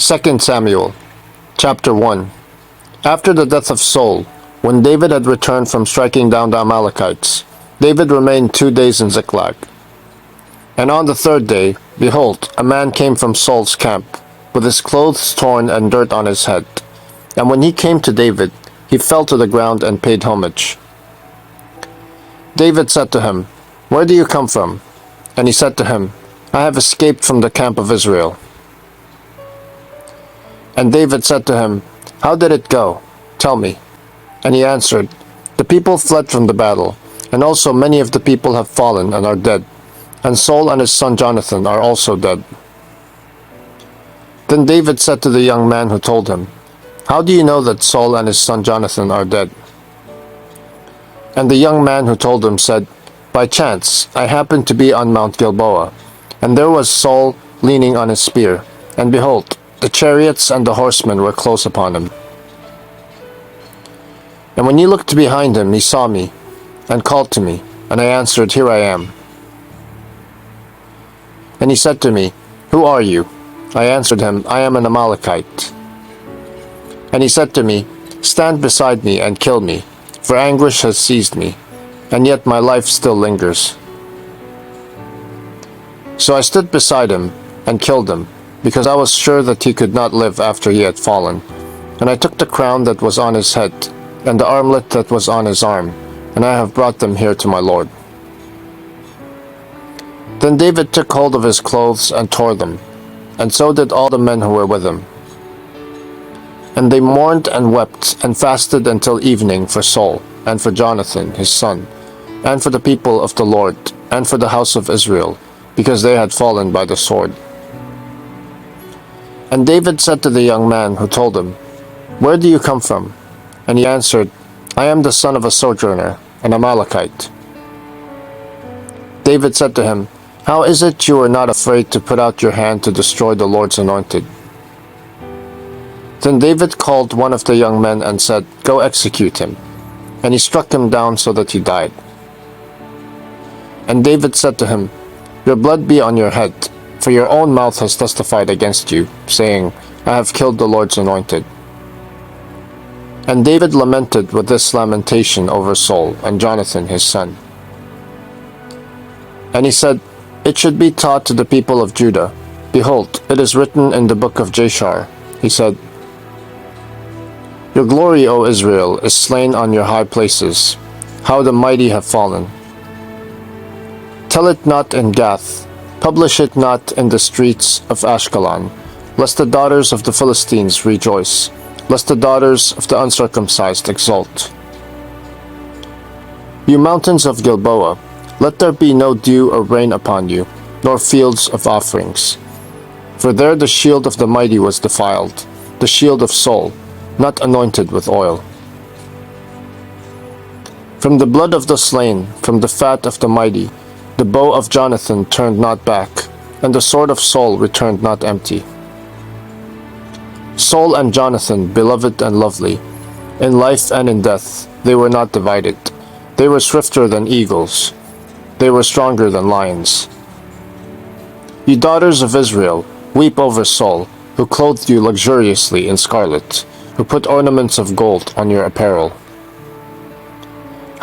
2 Samuel, chapter 1. After the death of Saul, when David had returned from striking down the Amalekites, David remained 2 days in Ziklag. And on the third day, behold, a man came from Saul's camp, with his clothes torn and dirt on his head. And when he came to David, he fell to the ground and paid homage. David said to him, "Where do you come from?" And he said to him, "I have escaped from the camp of Israel." And David said to him, "How did it go? Tell me." And he answered, "The people fled from the battle, and also many of the people have fallen and are dead, and Saul and his son Jonathan are also dead." Then David said to the young man who told him, "How do you know that Saul and his son Jonathan are dead?" And the young man who told him said, "By chance I happened to be on Mount Gilboa, and there was Saul leaning on his spear, and behold, the chariots and the horsemen were close upon him. And when he looked behind him, he saw me, and called to me, and I answered, 'Here I am.' And he said to me, 'Who are you?' I answered him, 'I am an Amalekite.' And he said to me, 'Stand beside me and kill me, for anguish has seized me, and yet my life still lingers.' So I stood beside him and killed him, because I was sure that he could not live after he had fallen. And I took the crown that was on his head, and the armlet that was on his arm, and I have brought them here to my Lord." Then David took hold of his clothes and tore them, and so did all the men who were with him. And they mourned and wept and fasted until evening for Saul, and for Jonathan his son, and for the people of the Lord, and for the house of Israel, because they had fallen by the sword. And David said to the young man who told him, "Where do you come from?" And he answered, "I am the son of a sojourner, an Amalekite." David said to him, "How is it you are not afraid to put out your hand to destroy the Lord's anointed?" Then David called one of the young men and said, "Go execute him." And he struck him down so that he died. And David said to him, "Your blood be on your head, for your own mouth has testified against you, saying, 'I have killed the Lord's anointed.'" And David lamented with this lamentation over Saul and Jonathan his son. And he said, "It should be taught to the people of Judah. Behold, it is written in the book of Jashar." He said, "Your glory, O Israel, is slain on your high places. How the mighty have fallen. Tell it not in Gath, publish it not in the streets of Ashkelon, lest the daughters of the Philistines rejoice, lest the daughters of the uncircumcised exult. You mountains of Gilboa, let there be no dew or rain upon you, nor fields of offerings. For there the shield of the mighty was defiled, the shield of Saul, not anointed with oil. From the blood of the slain, from the fat of the mighty, the bow of Jonathan turned not back, and the sword of Saul returned not empty. Saul and Jonathan, beloved and lovely, in life and in death, they were not divided. They were swifter than eagles. They were stronger than lions. You daughters of Israel, weep over Saul, who clothed you luxuriously in scarlet, who put ornaments of gold on your apparel.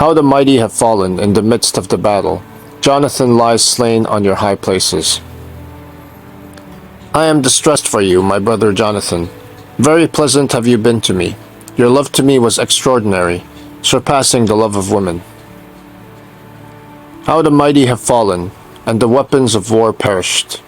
How the mighty have fallen in the midst of the battle. Jonathan lies slain on your high places. I am distressed for you, my brother Jonathan. Very pleasant have you been to me. Your love to me was extraordinary, surpassing the love of women. How the mighty have fallen, and the weapons of war perished.